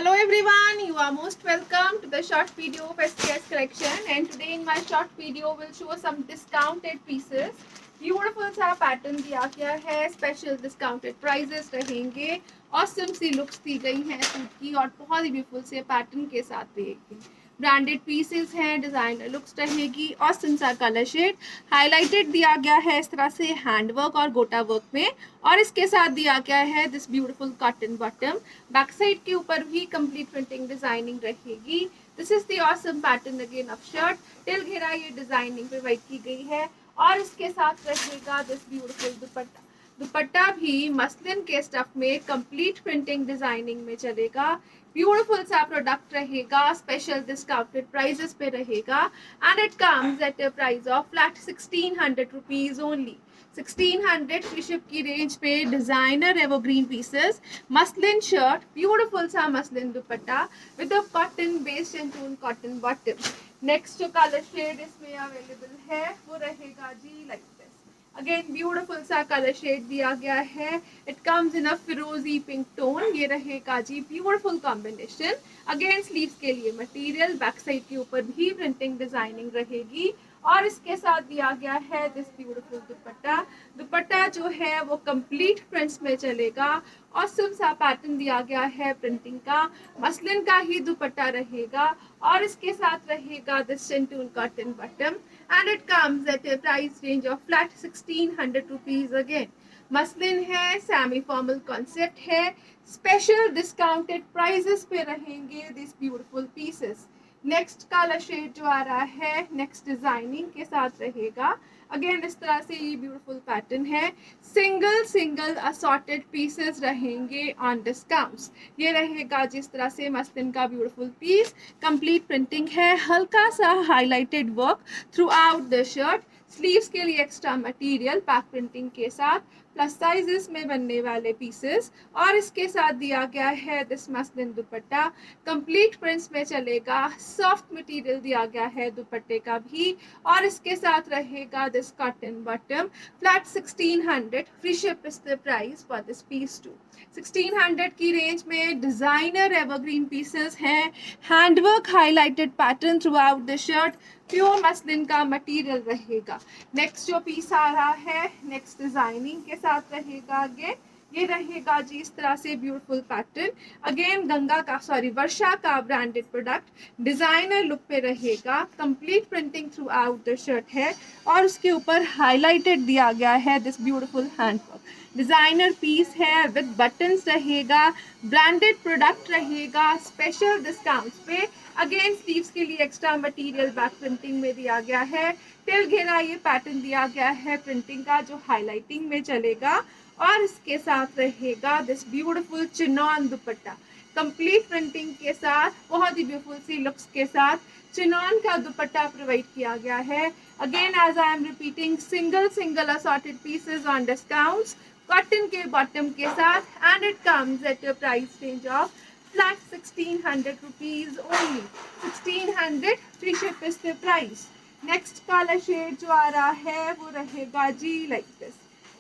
Hello everyone, you are most welcome to the short video of SKS collection, and today in my short video will show some discounted pieces. Beautiful सा pattern दिया गया है, special discounted prices रहेंगे, awesome सी looks दी गई हैं suit की और बहुत ही ब्यूटीफुल से पैटर्न के साथ रहेगी। ब्रांडेड पीसेस हैं, डिजाइनर लुक्स रहेगी, ऑसम सा कलर शेड हाईलाइटेड दिया गया है इस तरह से हैंडवर्क और गोटा वर्क में, और इसके साथ दिया गया है this beautiful cotton bottom. Back side के ऊपर भी कंप्लीट प्रिंटिंग डिजाइनिंग रहेगी। This is the awesome pattern again of shirt, till घेरा ये डिजाइनिंग प्रोवाइड की गई है और इसके साथ रहेगा दिस ब्यूटीफुल दुपट्टा। दुपट्टा भी मसलिन के स्टफ में कंप्लीट प्रिंटिंग डिजाइनिंग में चलेगा। ब्यूटीफुल सा प्रोडक्ट रहेगा, स्पेशल डिस्काउंटेड प्राइजेस पे रहेगा and it comes at a price of flat 1600 rupees only. 1600 free ship की रेंज पे designer evergreen pieces, muslin shirt, beautiful सा muslin dupatta with a cotton based and टून कॉटन बॉटम। नेक्स्ट जो colour shade इसमें available है वो रहेगा जी लाइक दिस। अगेन ब्यूटीफुल सा कलर शेड दिया गया है, इट कम्स इन अ फिरोजी पिंक टोन, ये रहेगा जी ब्यूटीफुल कॉम्बिनेशन। अगेन स्लीव्स के लिए मटेरियल, बैक साइड के ऊपर भी प्रिंटिंग डिजाइनिंग रहेगी और इसके साथ दिया गया है दिस ब्यूटीफुल दुपट्टा। दुपट्टा जो है वो कंप्लीट प्रिंट्स में चलेगा, ऑसम सा पैटर्न दिया गया है प्रिंटिंग का, मसलिन का ही दुपट्टा रहेगा और इसके साथ रहेगा this toon cotton bottom and it comes at a price range of flat 1600 rupees. Again muslin है, सेमी फॉर्मल कॉन्सेप्ट है, स्पेशल डिस्काउंटेड प्राइजेस पे रहेंगे this beautiful pieces. Next colour shade जो आ रहा है नेक्स्ट डिजाइनिंग के साथ रहेगा। अगेन इस तरह से ये ब्यूटीफुल पैटर्न है, सिंगल असॉर्टेड पीसेस रहेंगे ऑन डिस्काउंट्स। ये रहेगा जिस तरह से मसलिन का ब्यूटीफुल पीस, कंप्लीट प्रिंटिंग है, हल्का सा highlighted work through out the shirt, sleeves के लिए एक्स्ट्रा मटेरियल पैक प्रिंटिंग के साथ, प्लस साइजेस में बनने वाले पीसेस और इसके साथ दिया गया है this muslin dupatta, complete prints में चलेगा, सॉफ्ट मटेरियल दिया गया है दुपट्टे का भी और इसके साथ रहेगा this cotton bottom. Flat 1600 free ship is the price for this piece too. 1600 की रेंज में डिजाइनर एवरग्रीन पीसेस हैं, handwork highlighted pattern throughout the shirt, pure muslin का मटेरियल रहेगा। नेक्स्ट जो पीस आ रहा है नेक्स्ट डिजाइनिंग के साथ रहेगा। अगेन ये रहेगा जी इस तरह से ब्यूटीफुल पैटर्न, अगेन वर्षा का ब्रांडेड प्रोडक्ट, डिजाइनर लुक पे रहेगा, complete printing throughout the shirt है और उसके ऊपर हाईलाइटेड दिया गया है this beautiful handwork. Designer piece है विद बटन्स रहेगा, ब्रांडेड प्रोडक्ट रहेगा, स्पेशल डिस्काउंट्स पे। अगेन स्लीव्स के लिए एक्स्ट्रा मटेरियल बैक प्रिंटिंग में दिया गया है, टिल घेरा ये पैटर्न दिया गया है प्रिंटिंग का जो हाईलाइटिंग में चलेगा और इसके साथ रहेगा this beautiful chinon dupatta, complete printing के साथ, बहुत ही ब्यूटीफुल सी लुक्स के साथ चिनॉन का दुपट्टा प्रोवाइड किया गया है। Again as I am repeating, single assorted pieces on discounts, cotton के बॉटम के साथ and it comes at a price range of flat 1600 rupees only. 1600 free ship is the price. Next colour shade जो आ रहा है वो रहेगा जी लाइक दिस,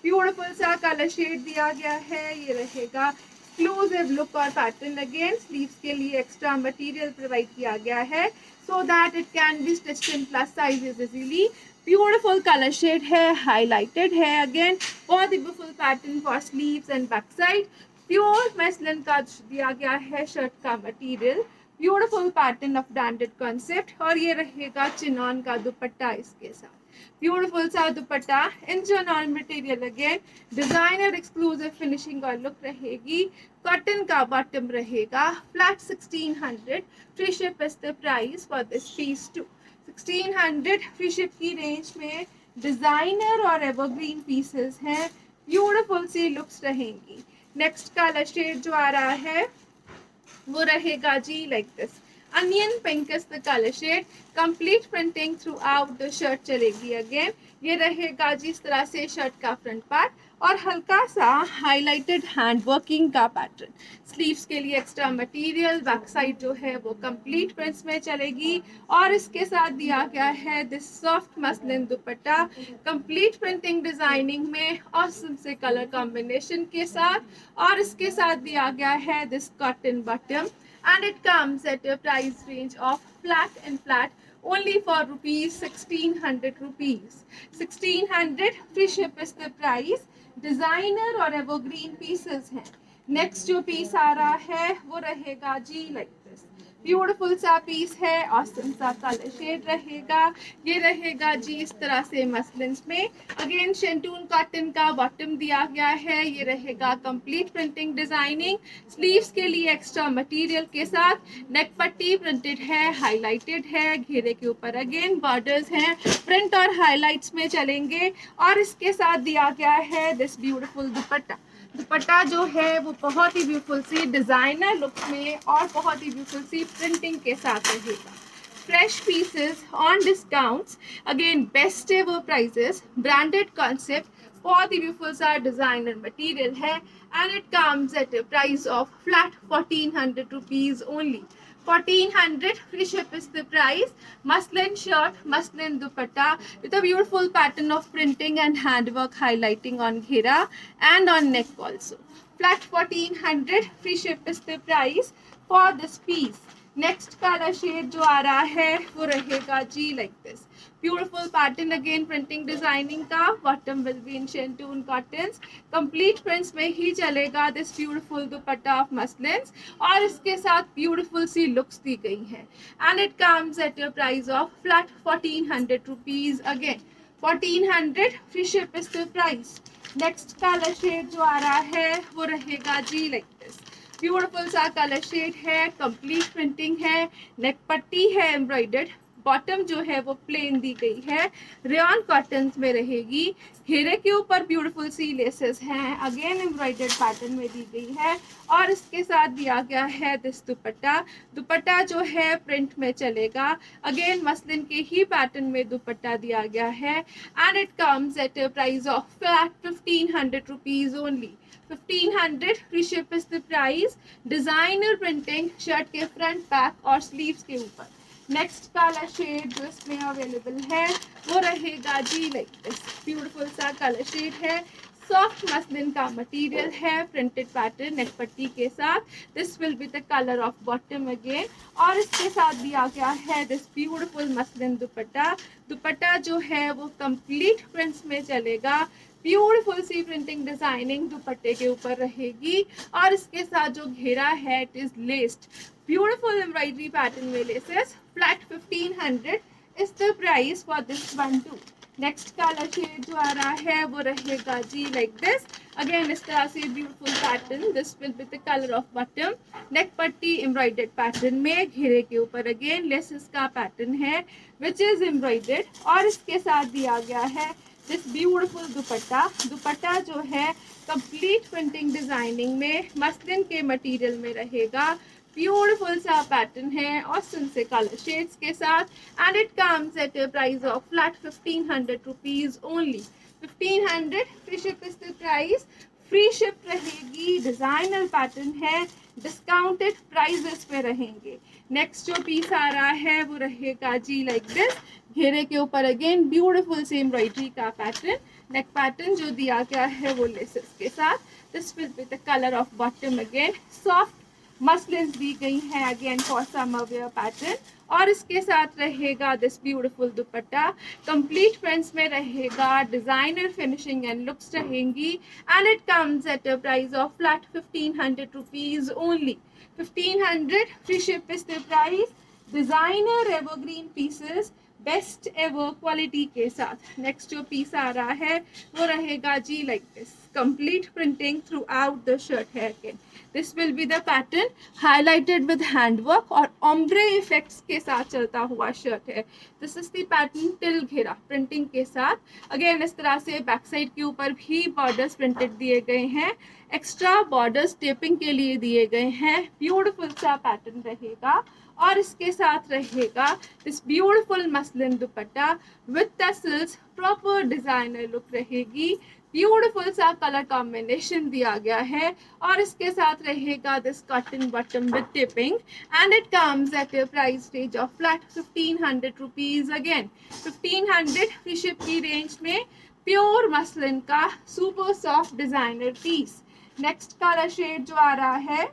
ब्यूटीफुल सा कलर शेड दिया गया है, ये रहेगा एक्सक्लूसिव लुक और पैटर्न। अगेन स्लीव्स के लिए एक्स्ट्रा मटेरियल प्रोवाइड किया गया है so that it can be stitched in plus sizes easily. Beautiful colour shade है, हाईलाइटेड है, अगेन बहुत ही beautiful pattern for sleeves and back side. Pure muslin का दिया गया है शर्ट का material, beautiful pattern of branded concept और ये रहेगा चिनॉन का दुपट्टा इसके साथ, ब्यूटीफुल सा dupatta in chiffon material. Again designer exclusive finishing और लुक रहेगी, कॉटन का बॉटम रहेगा। Flat 1600 free ship is the price for this piece too. 1600 free ship की रेंज में डिजाइनर और एवरग्रीन पीसेस हैं, ब्यूटीफुल सी लुक्स रहेंगी। नेक्स्ट कलर शेड जो आ रहा है वो रहेगा जी like this, onion pink is the colour shade, complete printing throughout the shirt चलेगी। अगेन ये रहेगा जी इस तरह से शर्ट का फ्रंट पार्ट और हल्का सा हाईलाइटेड हैंड वर्किंग का पैटर्न, स्लीव्स के लिए एक्स्ट्रा मटेरियल, बैक साइड जो है वो कंप्लीट प्रिंट्स में चलेगी और इसके साथ दिया गया है this soft muslin dupatta, complete printing designing में ऑसम से कलर कॉम्बिनेशन के साथ और इसके साथ दिया गया है this cotton bottom. and it comes at a price range of flat and flat only for rupees 1600 rupees. 1600 free ship is the price. Designer और एवरग्रीन पीसेस हैं. नेक्स्ट जो पीस आ रहा है वो रहेगा जी लाइक दिस. ब्यूटीफुल सा पीस है, ऑसम सा कलर शेड रहेगा. ये रहेगा जी इस तरह से मसलिन में. अगेन शेंटून कॉटन का बॉटम दिया गया है. ये रहेगा कंप्लीट प्रिंटिंग डिजाइनिंग. स्लीव्स के लिए एक्स्ट्रा मटेरियल के साथ. नेक पट्टी प्रिंटेड है, हाईलाइटेड है. घेरे के ऊपर अगेन बॉर्डर्स हैं. प्रिंट और हाईलाइट्स में चलेंगे. और इसके साथ दिया गया है दिस ब्यूटीफुल दुपट्टा. दुपट्टा जो है वो बहुत ही ब्यूटीफुल सी डिजाइनर लुक में और बहुत ही ब्यूटीफुल सी प्रिंटिंग के साथ रहेगा. Fresh pieces on discounts. Again best ever prices, branded concept, बहुत ही ब्यूटीफुल सा डिजाइनर मटेरियल है. And it comes at a price of flat 1400 rupees only. 1400 free ship is the price. Muslin shirt, muslin dupatta with a beautiful pattern of printing and handwork highlighting on ghera and on neck also. Flat 1400 free ship is the price for this piece. Next colour shade जो आ रहा है वो रहेगा जी like this. Beautiful pattern again printing designing का. Bottom will be in shantoon cottons. Complete prints में ही चलेगा this beautiful dupatta of muslins. और इसके साथ ब्यूटीफुल सी लुक्स दी गई हैं. And it comes at a price of flat 1400 rupees. Again 1400 free ship is the price. Next colour shade जो आ रहा है वो रहेगा जी लाइक दिस. ब्यूटीफुल सा कलर शेड है, कंप्लीट प्रिंटिंग है. नेक पट्टी है एम्ब्रॉयडर्ड. बॉटम जो है वो प्लेन दी गई है, रेयन कॉटन में रहेगी. घेरे के ऊपर ब्यूटीफुल सी लेसेस हैं, अगेन एम्ब्रॉयडर्ड पैटर्न में दी गई है. और इसके साथ दिया गया है दिस दुपट्टा. दुपट्टा जो है प्रिंट में चलेगा. अगेन मसलिन के ही पैटर्न में दुपट्टा दिया गया है. And it comes at a price of flat 1500 rupees only. 1500 free ship is the price. Designer printing shirt के फ्रंट, बैक और स्लीव्स के ऊपर. नेक्स्ट कलर शेड जो इसमें अवेलेबल है वो रहेगा जी लाइक दिस. ब्यूटीफुल सा कलर शेड है. सॉफ्ट मसलिन का मटेरियल है, प्रिंटेड पैटर्न नेक पट्टी के साथ. This will be the colour of bottom again. और इसके साथ दिया गया है दिस ब्यूटीफुल मसलिन दुपट्टा. दुपट्टा जो है वो कंप्लीट प्रिंट्स में चलेगा. ब्यूटीफुल सी प्रिंटिंग डिजाइनिंग दुपट्टे के ऊपर रहेगी. और इसके साथ जो घेरा है it is laced. Beautiful embroidery pattern में laces. Flat 1500 is the price for this one too. Next colour shade जो आ रहा है वो रहेगा जी लाइक दिस. अगेन इस तरह से beautiful pattern. This will be the colour of bottom. Neck पट्टी एम्ब्रॉयडर्ड पैटर्न में. घेरे के ऊपर अगेन लेसेस का पैटर्न है विच इज एम्ब्रॉयडर्ड. और इसके साथ दिया गया है दिस ब्यूटीफुल दुपट्टा. दुपट्टा जो है कंप्लीट प्रिंटिंग डिजाइनिंग में मसलिन के मटेरियल में रहेगा. ब्यूटीफुल सा पैटर्न है ऑसम से कलर शेड्स के साथ. And it comes at a price of flat 1500 rupees only. 1500 free ship is the price. Free ship रहेगी. डिजाइनर पैटर्न है, डिस्काउंटेड प्राइजेस पे रहेंगे. नेक्स्ट जो पीस आ रहा है वो रहेगा जी लाइक दिस. घेरे के ऊपर अगेन ब्यूटीफुल सी एम्ब्रॉयडरी का पैटर्न. नेक पैटर्न जो दिया गया है वो लेसेस के साथ. This will be the colour of bottom again. Soft muslins दी गई हैं again for summer wear pattern. और इसके साथ रहेगा this beautiful dupatta. Complete prints में रहेगा. डिजाइनर फिनिशिंग एंड लुक्स रहेंगी. And it comes at a price of flat 1500 rupees only. 1500 free ship is the price. Designer evergreen pieces best ever quality के साथ. Next जो पीस आ रहा है वो रहेगा जी like this. Complete printing throughout the shirt है again. This will be the pattern highlighted with handwork और ओम्ब्रे इफेक्ट्स के साथ चलता हुआ शर्ट है. This is the pattern till घेरा प्रिंटिंग के साथ. अगेन इस तरह से बैक साइड के ऊपर भी बॉर्डर्स प्रिंटेड दिए गए हैं. एक्स्ट्रा बॉर्डर्स टेपिंग के लिए दिए गए हैं. ब्यूटीफुल सा पैटर्न रहेगा. और इसके साथ रहेगा this beautiful muslin dupatta with tassels. Proper designer look रहेगी. ब्यूटीफुल सा कलर कॉम्बिनेशन दिया गया है. और इसके साथ रहेगा this cotton bottom with tipping. And it comes at a price range of flat 1500 rupees. Again 1500 free ship की रेंज में प्योर मसलिन का super soft designer piece. Next colour shade जो आ रहा है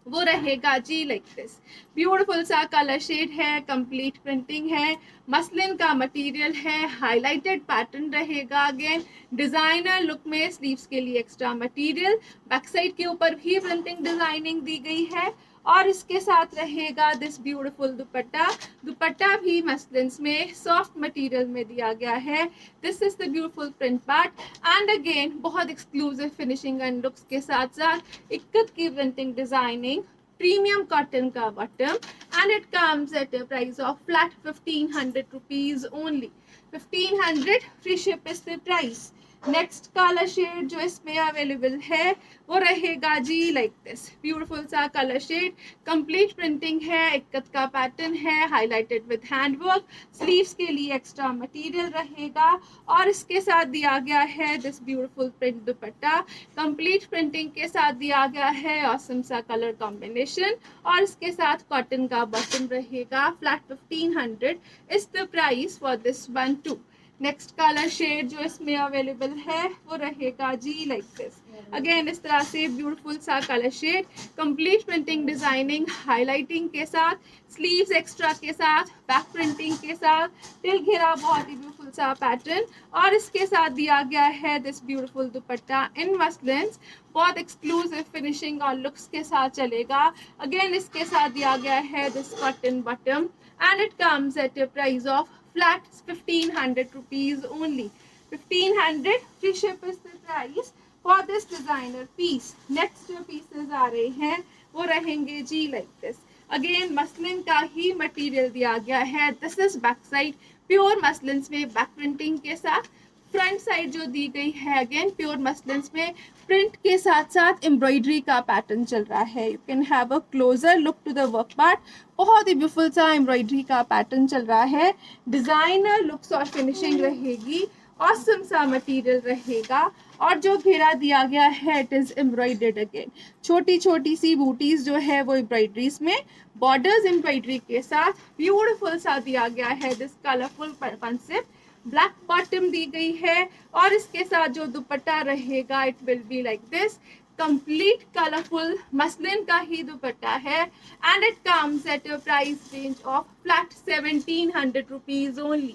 वो रहेगा जी लाइक दिस। ब्यूटीफुल सा कलर शेड है, कंप्लीट प्रिंटिंग है, मसलिन का मटेरियल है, हाईलाइटेड पैटर्न रहेगा। अगेन डिजाइनर लुक में स्लीव्स के लिए एक्स्ट्रा मटेरियल, बैक साइड के ऊपर भी प्रिंटिंग डिजाइनिंग दी गई है और इसके साथ रहेगा दिस ब्यूटीफुल दुपट्टा। दुपट्टा भी मसलिन्स में सॉफ्ट मटेरियल में दिया गया है। This is the beautiful print part and again बहुत एक्सक्लूसिव फिनिशिंग एंड लुक्स के साथ साथ इक्कत की printing designing, premium cotton ka bottom, and it comes at a price of flat 1500 rupees only. 1500 free ship is the price. Next colour shade जो इसमें available है वो रहेगा जी लाइक दिस। ब्यूटीफुल सा कलर शेड, कंप्लीट प्रिंटिंग है, इक्कत का pattern है, हाईलाइटेड विद हैंडवर्क, स्लीव्स के लिए एक्स्ट्रा मटेरियल रहेगा और इसके साथ दिया गया है this beautiful print dupatta. Complete printing के साथ दिया गया है ऑसम सा कलर कॉम्बिनेशन और इसके साथ कॉटन का बटन रहेगा। Flat 1500 is the price for this one too. Next colour shade जो इसमें अवेलेबल है वो रहेगा जी लाइक दिस। अगेन इस तरह से ब्यूटीफुल सा colour shade, complete printing designing, highlighting के साथ, स्लीव्स एक्स्ट्रा के साथ, बैक प्रिंटिंग के साथ, तिल घेरा बहुत ही ब्यूटीफुल सा पैटर्न और इसके साथ दिया गया है दिस ब्यूटीफुल दुपट्टा इन मसलिन्स। बहुत एक्सक्लूसिव फिनिशिंग और लुक्स के साथ चलेगा। अगेन इसके साथ दिया गया है this cotton bottom and it comes at a price of flat 1500 rupees only. 1500 free ship is the price for this designer piece. Next जो pieces आ रहे हैं वो रहेंगे जी like this. Again मसलिन का ही मटेरियल दिया गया है। This is back side, pure muslin में बैक प्रिंटिंग के साथ। फ्रंट साइड जो दी गई है अगेन प्योर मसलिन में प्रिंट के साथ साथ एम्ब्रॉयडरी का पैटर्न चल रहा है। You can have a closer look to the work part. बहुत ही ब्यूटीफुल सा एम्ब्रॉयडरी का पैटर्न चल रहा है। डिजाइनर लुक्स और फिनिशिंग रहेगी, ऑसम सा मटेरियल रहेगा और जो घेरा दिया गया है इट इज एम्ब्रॉयडर्ड। अगेन छोटी छोटी सी बूटीज जो है वो एम्ब्रॉयडरीज में, बॉर्डर्स एम्ब्रॉयडरी के साथ ब्यूटीफुल सा दिया गया है this colourful concept. Black bottom दी गई है और इसके साथ जो दुपट्टा रहेगा it will be like this. Complete colourful muslin का ही दुपट्टा है and it comes at a price range of flat 1700 rupees only.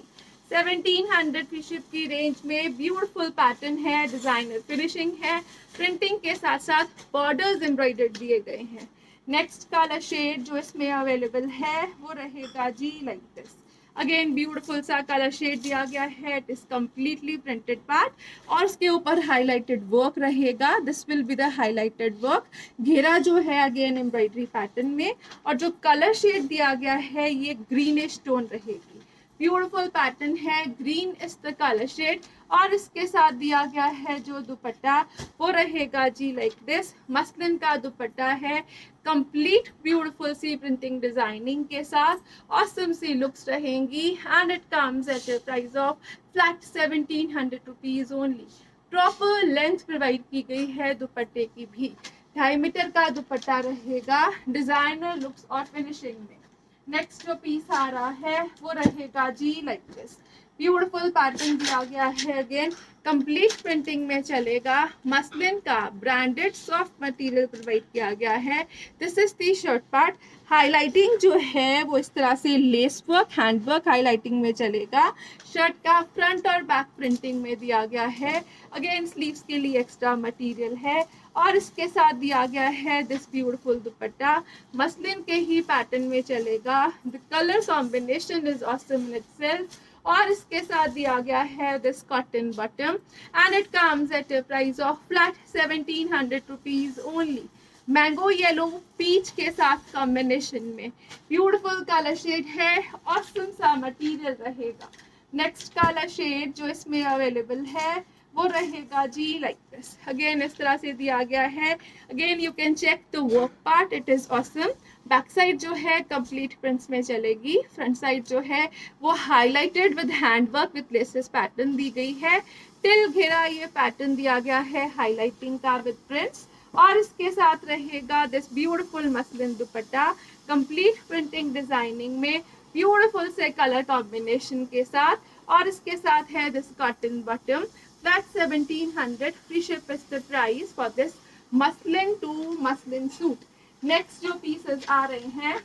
1700 की शिप की रेंज में ब्यूटीफुल पैटर्न है, डिजाइनर फिनिशिंग है, प्रिंटिंग के साथ साथ बॉर्डर्स एम्ब्रॉयडर्ड दिए गए हैं। नेक्स्ट कलर शेड जो इसमें अवेलेबल है वो रहेगा जी लाइक दिस। अगेन ब्यूटीफुल सा कलर शेड दिया गया है, it is completely printed part और इसके ऊपर हाईलाइटेड वर्क रहेगा। This will be the highlighted work. घेरा जो है अगेन एम्ब्रॉयडरी पैटर्न में और जो कलर शेड दिया गया है ये ग्रीनिश टोन रहेगी। ब्यूटीफुल पैटर्न है, green is the colour shade और इसके साथ दिया गया है जो दुपट्टा वो रहेगा जी लाइक दिस। मसलिन का दुपट्टा है, कंप्लीट ब्यूटीफुल सी प्रिंटिंग डिजाइनिंग के साथ ऑसम सी लुक्स रहेंगी and it comes at a price of flat 1700 rupees only. Proper length provide की गई है दुपट्टे की भी, 2.5 मीटर का दुपट्टा रहेगा, डिजाइनर लुक्स और फिनिशिंग में। नेक्स्ट जो पीस आ रहा है वो रहेगा जी लाइक दिस। ब्यूटीफुल पैटर्न दिया गया है, अगेन कंप्लीट प्रिंटिंग में चलेगा। मसलिन का ब्रांडेड सॉफ्ट मटेरियल प्रोवाइड किया गया है। This is the shirt part. Highlighting जो है वो इस तरह से लेस वर्क, हैंडवर्क हाईलाइटिंग में चलेगा। शर्ट का फ्रंट और बैक प्रिंटिंग में दिया गया है। अगेन स्लीव्स के लिए एक्स्ट्रा मटेरियल है और इसके साथ दिया गया है दिस ब्यूटीफुल दुपट्टा। मसलिन के ही पैटर्न में चलेगा। The colour combination is awesome in itself और इसके साथ दिया गया है this cotton bottom and it comes at a price of flat 1700 rupees only. Mango yellow peach के साथ कॉम्बिनेशन में ब्यूटीफुल कलर शेड है, ऑसम सा मटेरियल रहेगा। नेक्स्ट कलर शेड जो इसमें अवेलेबल है वो रहेगा जी लाइक दिस। अगेन इस तरह से दिया गया है। Again you can check the work part, it is awesome. Back side जो है कंप्लीट प्रिंट्स में चलेगी। फ्रंट साइड जो है वो highlighted with handwork with laces pattern दी गई है। टिल घेरा ये पैटर्न दिया गया है हाईलाइटिंग का विद प्रिंट्स और इसके साथ रहेगा this beautiful muslin dupatta, complete printing designing में ब्यूटीफुल से कलर कॉम्बिनेशन के साथ और इसके साथ है this cotton bottom. That's 1700 free ship is the price for this muslin to muslin suit. Next जो पीसेस आ रहे हैं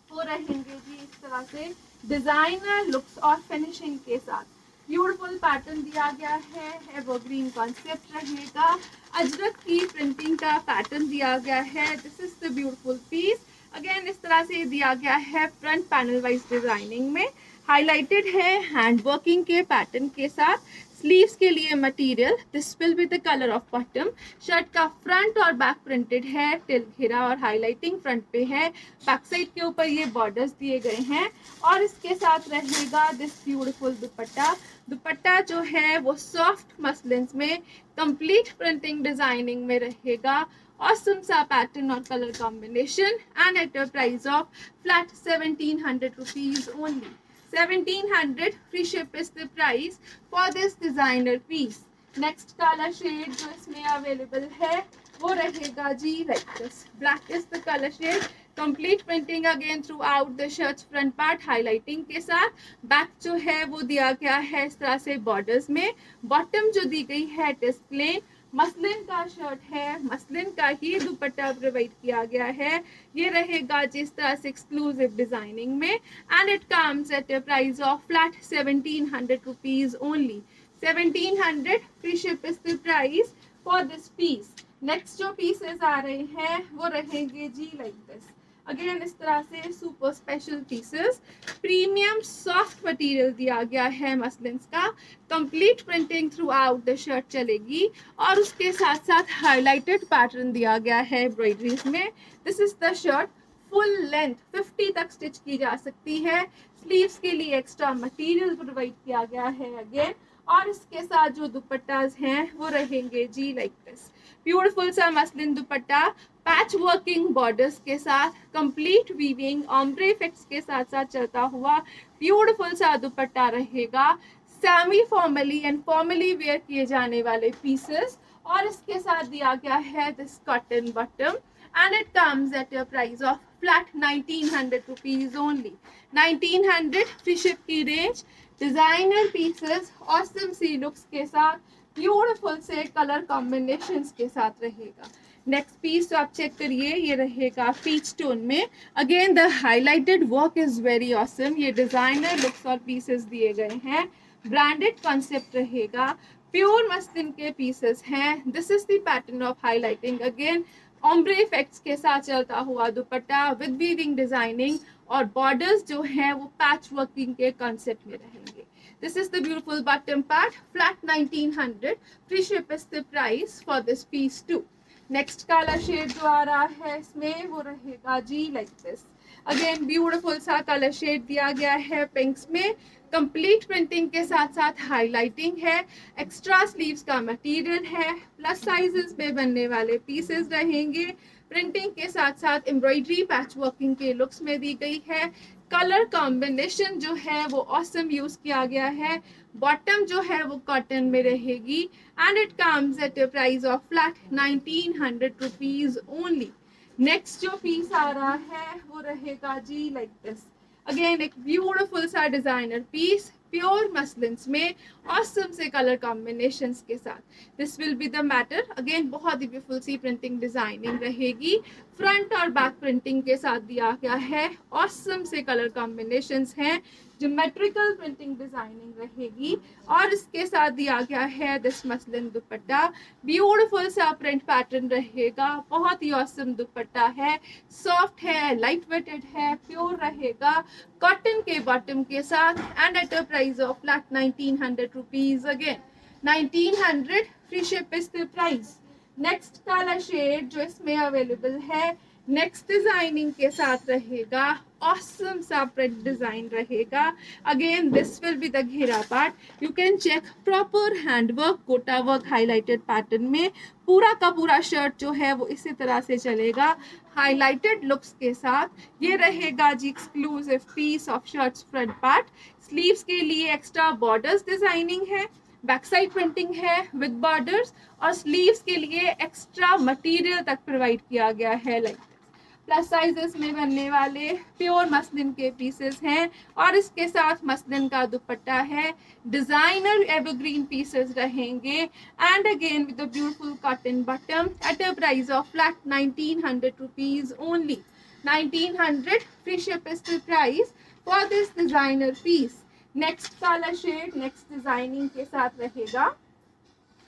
वो रहेंगे जी इस तरह से डिजाइनर लुक्स और फिनिशिंग के साथ। ब्यूटीफुल पैटर्न दिया गया है, एवरग्रीन कॉन्सेप्ट रहेगा, अजरक की प्रिंटिंग का पैटर्न दिया गया है। This is the beautiful piece. Again इस तरह से दिया गया है फ्रंट पैनल वाइज डिजाइनिंग में, हाईलाइटेड है हैंड वर्किंग के पैटर्न के साथ। स्लीव्स के लिए material this will be the colour of bottom. Shirt का फ्रंट और बैक प्रिंटेड है, टिल घेरा और हाईलाइटिंग फ्रंट पे है, बैक साइड के ऊपर ये बॉर्डर्स दिए गए हैं और इसके साथ रहेगा दिस ब्यूटीफुल दुपट्टा। दुपट्टा जो है वो सॉफ्ट मसलिन्स में कंप्लीट प्रिंटिंग डिजाइनिंग में रहेगा। Awesome सा पैटर्न और colour combination and at a price of flat 1700 rupees only. 1700 free ship is the price for this designer piece. Next color shade जो इसमें अवेलेबल है वो रहेगा जी like this. Black is the color shade. Complete printing again throughout the shirt's front part, highlighting के साथ। Back जो है वो दिया गया है इस तरह से बॉर्डर्स में। बॉटम जो दी गई है इट इज प्लेन। मसलिन का शर्ट है, मसलिन का ही दुपट्टा प्रोवाइड किया गया है। ये रहेगा जिस तरह से एक्सक्लूसिव डिजाइनिंग में and it comes at a price of flat 1700 rupees only. 1700 free ship is the price for this piece. Next जो पीसेस आ रहे हैं वो रहेंगे जी लाइक दिस। अगेन इस तरह से super special pieces, premium soft material दिया गया है मसलिन्स का। Complete printing throughout the shirt चलेगी और उसके साथ साथ हाईलाइटेड पैटर्न दिया गया है एम्ब्रॉयडरीज में। This is the shirt full length 50 तक स्टिच की जा सकती है। स्लीव्स के लिए एक्स्ट्रा मटेरियल प्रोवाइड किया गया है अगेन और इसके साथ जो दुपट्टास हैं वो रहेंगे जी लाइक दिस। ब्यूटीफुल सा मसलिन दुपट्टा, पैच वर्किंग बॉर्डर्स के साथ, कंप्लीट वीविंग ऑम्ब्रे इफेक्ट्स के साथ साथ चलता हुआ ब्यूटीफुल सा दुपट्टा रहेगा। Semi formally and formally wear किए जाने वाले पीसेस और इसके साथ दिया गया है this cotton bottom and it comes at a price of flat 1900 rupees only. 1900 free ship की रेंज। डिजाइनर पीसेस ऑसम सी लुक्स के साथ, ब्यूटीफुल से कलर कॉम्बिनेशंस के साथ रहेगा। नेक्स्ट पीस तो आप चेक करिए, ये रहेगा पीच टोन में। Again the highlighted work is very awesome. ये डिजाइनर लुक्स और पीसेस दिए गए हैं, ब्रांडेड कॉन्सेप्ट रहेगा, प्योर मस्लिन के पीसेस हैं। This is the pattern of highlighting. Again ombre effects के साथ चलता हुआ दुपट्टा विद वीविंग डिजाइनिंग और बॉर्डर्स जो हैं वो पैच वर्किंग के कॉन्सेप्ट में रहेंगे। This is the beautiful bottom part, flat 1900 free ship is the price for this piece too. Next colour shade जो आ रहा है इसमें वो रहेगा जी लाइक दिस। अगेन ब्यूटीफुल सा कलर शेड दिया गया है पिंक्स में। कंप्लीट प्रिंटिंग के साथ साथ हाईलाइटिंग है, एक्स्ट्रा स्लीव्स का मटेरियल है, प्लस साइजेस में बनने वाले पीसेस रहेंगे। प्रिंटिंग के साथ साथ एम्ब्रॉयडरी पैच वर्किंग के लुक्स में दी गई है। कलर कॉम्बिनेशन जो है वो ऑसम यूज किया गया है। बॉटम जो है वो कॉटन में रहेगी and it comes at a price of flat 1900 rupees only. Next जो पीस आ रहा है वो रहेगा जी लाइक दिस। अगेन एक ब्यूटीफुल सा डिजाइनर पीस, प्योर मसलिन्स में ऑसम से कलर कॉम्बिनेशंस के साथ। This will be the matter. Again बहुत ही ब्यूटीफुल सी प्रिंटिंग डिजाइनिंग रहेगी, फ्रंट और बैक प्रिंटिंग के साथ दिया गया है। ऑसम से कलर कॉम्बिनेशंस हैं, ज्योमेट्रिकल प्रिंटिंग डिजाइनिंग रहेगी और इसके साथ दिया गया है दिस मसलिन दुपट्टा। ब्यूटीफुल सा प्रिंट पैटर्न रहेगा, बहुत ही ऑसम दुपट्टा है, सॉफ्ट है, लाइट वेटेड है, प्योर रहेगा, कॉटन के बॉटम के साथ and at a price of flat 1900 rupees again. 1900 free ship is the price. Next colour shade जो इसमें अवेलेबल है नेक्स्ट डिजाइनिंग के साथ रहेगा, ऑसम सा प्रिंट डिजाइन रहेगा। Again this will be the घेरा part. You can check proper handwork, gota work highlighted pattern में पूरा का पूरा शर्ट जो है वो इसी तरह से चलेगा, हाईलाइटेड लुक्स के साथ। ये रहेगा जी exclusive piece of shirts front part. Sleeves के लिए एक्स्ट्रा बॉर्डर्स डिजाइनिंग है, बैक साइड प्रिंटिंग है विद बॉर्डर्स और स्लीव्स के लिए एक्स्ट्रा मटेरियल तक प्रोवाइड किया गया है लाइक प्लस साइजेस में बनने वाले प्योर मसलिन के पीसेस हैं और इसके साथ मसलिन का दुपट्टा है। डिजाइनर एवरग्रीन पीसेस रहेंगे and again with a beautiful cotton bottom at a price of flat 1900 rupees only. 1900 free ship is the price for this designer piece. Next colour shade next designing के साथ रहेगा।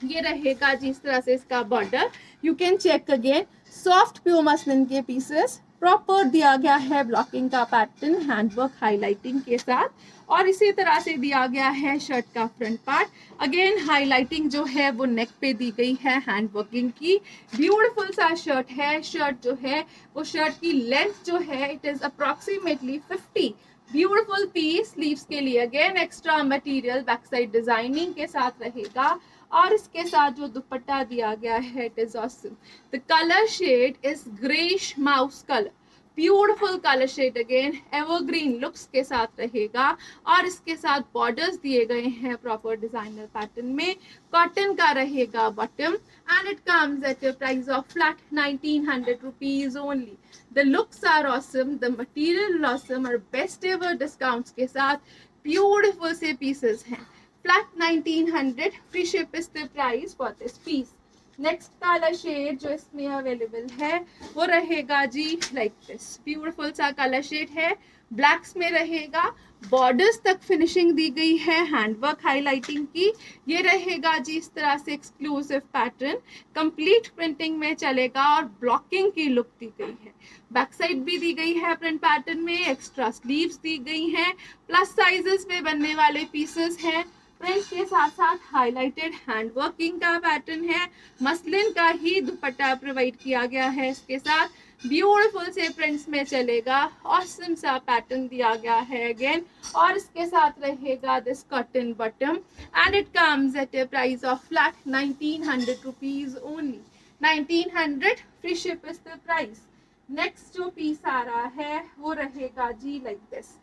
ये रहेगा जिस तरह से इसका border, you can check again, soft pure muslin के पीसेस, प्रॉपर दिया गया है ब्लॉकिंग का पैटर्न हैंडवर्क हाईलाइटिंग के साथ, और इसी तरह से दिया गया है शर्ट का फ्रंट पार्ट। अगेन हाईलाइटिंग जो है वो नेक पे दी गई है हैंडवर्किंग की। ब्यूटीफुल सा शर्ट है। शर्ट जो है वो शर्ट की लेंथ जो है it is approximately 50। Beautiful piece. Sleeves के लिए again extra material back side designing के साथ रहेगा और इसके साथ जो दुपट्टा दिया गया है it is awesome. The colour shade is greyish mouse colour, beautiful colour shade again evergreen looks के साथ रहेगा और इसके साथ बॉर्डर्स दिए गए हैं प्रॉपर डिजाइनर पैटर्न में। कॉटन का रहेगा bottom and it comes at a price of flat 1900 rupees only. The looks are awesome, the material awesome और बेस्ट एवर डिस्काउंट्स के साथ ब्यूटीफुल से पीसेस हैं। Flat 1900 free ship is the price for this piece. Next colour shade जो इसमें available है वो रहेगा जी लाइक दिस। ब्यूटीफुल सा कलर शेड है, ब्लैक्स में रहेगा, बॉर्डर्स तक फिनिशिंग दी गई है हैंडवर्क हाईलाइटिंग की। ये रहेगा जी इस तरह से एक्सक्लूसिव पैटर्न, कंप्लीट प्रिंटिंग में चलेगा और ब्लॉकिंग की लुक दी गई है। बैक साइड भी दी गई है प्रिंट पैटर्न में, एक्स्ट्रा स्लीव्स दी गई हैं, प्लस साइजेस में बनने वाले पीसेस हैं। प्रिंट के साथ साथ हाईलाइटेड हैंडवर्किंग का पैटर्न है, मसलिन का ही दुपट्टा प्रोवाइड किया गया है इसके साथ। ब्यूटीफुल से प्रिंट्स में चलेगा, ऑसम सा पैटर्न दिया गया है अगेन और इसके साथ रहेगा this cotton bottom and it comes at a price of flat 1900 rupees only. 1900 free ship is the price. Next जो पीस आ रहा है वो रहेगा जी लाइक दिस,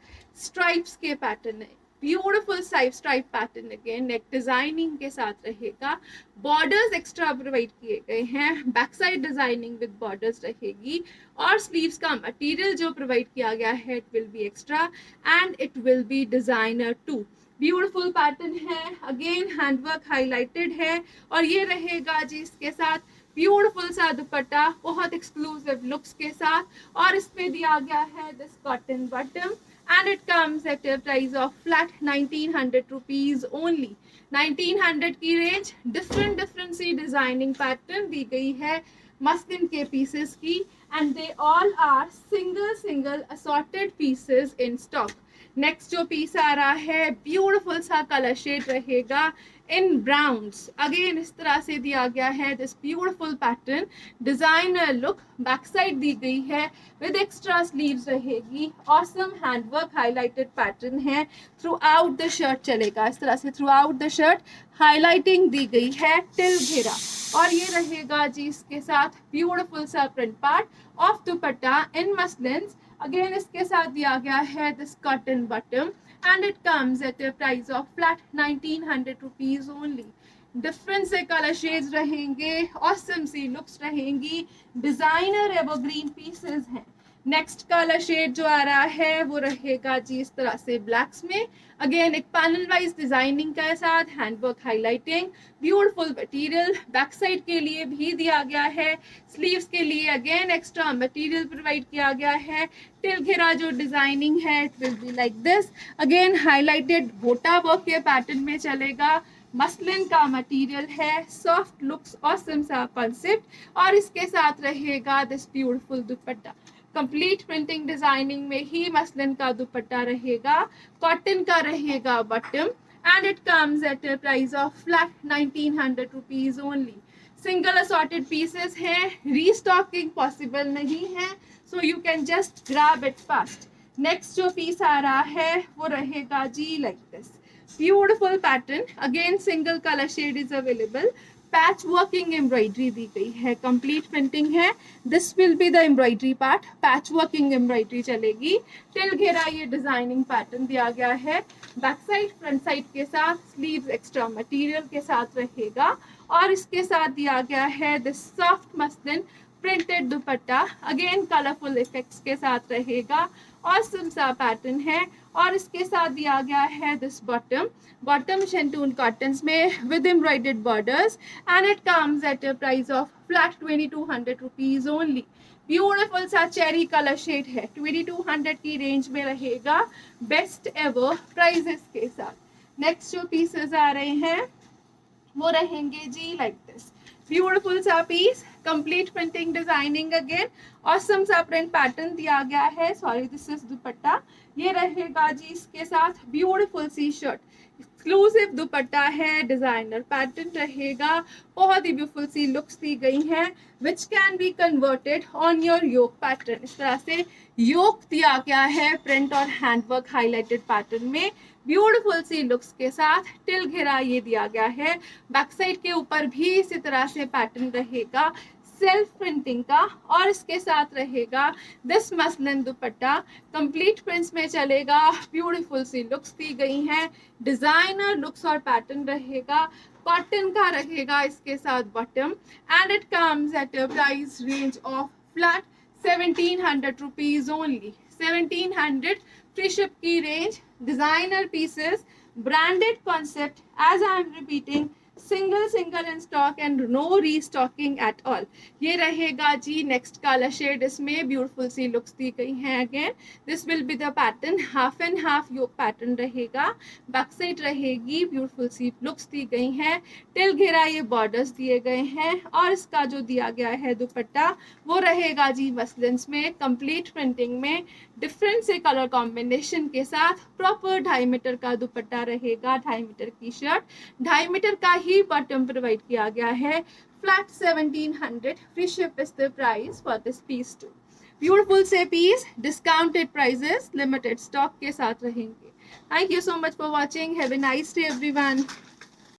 स्ट्राइप्स के पैटर्न है, ब्यूटीफुल स्ट्राइप पैटर्न अगेन नेक डिजाइनिंग के साथ रहेगा। बॉर्डर्स एक्स्ट्रा प्रोवाइड किए गए हैं, back side designing with borders रहेगी और स्लीव्स का मटेरियल जो प्रोवाइड किया गया है it will be extra and it will be designer too. Beautiful pattern है, अगेन हैंडवर्क हाईलाइटेड है और ये रहेगा जी इसके साथ ब्यूटीफुल सा दुपट्टा बहुत एक्सक्लूसिव लुक्स के साथ और इसमें दिया गया है this cotton bottom and it comes at a price of flat 1900 rupees only। 1900 की रेंज। डिफरेंट सी डिजाइनिंग पैटर्न दी गई है मसलिन के पीसेस की and they all are single assorted pieces in stock. Next जो पीस आ रहा है ब्यूटीफुल सा कलर शेड रहेगा इन ब्राउन्स, अगेन इस तरह से दिया गया है this beautiful pattern, designer look, back side दी गई है विद एक्स्ट्रा स्लीव्स रहेगी, ऑसम हैंडवर्क हाईलाइटेड पैटर्न है, थ्रू आउट द शर्ट चलेगा इस तरह से, throughout the shirt highlighting दी गई है टिल घेरा और ये रहेगा जी इसके साथ ब्यूटीफुल सा print part of dupatta in muslin. Again इसके साथ दिया गया है this cotton bottom and it comes at a price of flat 1900 rupees only। Different से कलर शेड्स रहेंगे, ऑसम सी लुक्स रहेंगी, डिजाइनर एवरग्रीन पीसेस हैं। नेक्स्ट कलर शेड जो आ रहा है वो रहेगा जी इस तरह से ब्लैक्स में, अगेन एक पैनल वाइज डिजाइनिंग के साथ handwork highlighting, beautiful material, back side के लिए भी दिया गया है, स्लीव्स के लिए अगेन एक्स्ट्रा मटेरियल प्रोवाइड किया गया है। टिल घेरा जो डिजाइनिंग है it will be like this, again highlighted गोटा वर्क के पैटर्न में चलेगा, मसलिन का मटेरियल है, सॉफ्ट लुक्स ऑसम सा कॉन्सेप्ट और इसके साथ रहेगा this beautiful dupatta. Complete printing designing में ही मसलिन का दुपट्टा रहेगा, कॉटन का रहेगा bottom and it comes at a price of flat 1900 rupees only. Single assorted pieces हैं, रीस्टॉकिंग पॉसिबल नहीं है, so you can just grab it fast. Next जो piece आ रहा है वो रहेगा जी like this, beautiful pattern, again single colour shade is available, patch working embroidery दी गई है, कंप्लीट प्रिंटिंग है, this will be the embroidery part, patch working embroidery चलेगी, टिल घेरा ये डिजाइनिंग पैटर्न दिया गया है, बैक साइड फ्रंट साइड के साथ स्लीव्स एक्स्ट्रा मटेरियल के साथ रहेगा और इसके साथ दिया गया है this soft muslin printed dupatta, again colourful effects के साथ रहेगा, ऑसम सा पैटर्न है। और इसके साथ दिया गया है दिस बॉटम शेंटून कॉटन्स में with embroidered borders and it comes at a price of flat 2200 rupees only. Beautiful सा चेरी कलर शेड है, 2200 की रेंज में रहेगा, बेस्ट एवर प्राइजेस के साथ। नेक्स्ट जो पीसेस आ रहे हैं वो रहेंगे जी लाइक दिस, ब्यूटीफुल सा piece, complete printing designing, again awesome सा प्रिंट पैटर्न दिया गया है। सॉरी, दिस इज दुपट्टा, ये रहेगा जी इसके साथ ब्यूटीफुल सी शर्ट, एक्सक्लूसिव दुपट्टा है, डिजाइनर पैटर्न रहेगा, बहुत ही ब्यूटीफुल सी लुक्स दी गई हैं which can be converted on your yoke pattern. इस तरह से योक दिया गया है प्रिंट और हैंडवर्क हाईलाइटेड पैटर्न में, ब्यूटीफुल सी लुक्स के साथ टिल घेरा ये दिया गया है। बैक साइड के ऊपर भी इसी तरह से पैटर्न रहेगा सेल्फ प्रिंटिंग का, और इसके साथ रहेगा this muslin dupatta, complete prints में चलेगा, ब्यूटीफुल सी लुक्स दी गई हैं, डिजाइनर लुक्स और पैटर्न रहेगा, कॉटन का रहेगा इसके साथ bottom, and it comes at a price range of flat 1700 rupees only. 1700 free ship की range, designer pieces, branded concept, as I am repeating, single in stock and no restocking at all. ये रहेगा जी next colour shade, इसमें beautiful सी looks दी गई हैं। Again this will be the pattern, half and half yoke pattern रहेगा, back side रहेगी, ब्यूटीफुल सी लुक्स दी गई हैं, टिल घेरा ये बॉर्डर्स दिए गए हैं, और इसका जो दिया गया है दुपट्टा वो रहेगा जी मसलिन्स में, कंप्लीट प्रिंटिंग में, डिफरेंट से कलर कॉम्बिनेशन के साथ, प्रॉपर 2.5 मीटर का दुपट्टा रहेगा, 2.5 मीटर की शर्ट, 2.5 मीटर का ही बॉटम प्रोवाइड किया गया है, flat 1700 free ship is the price for this piece too. Beautiful से piece, discounted prices, limited stock के साथ रहेंगे। Thank you so much for watching, have a nice day everyone.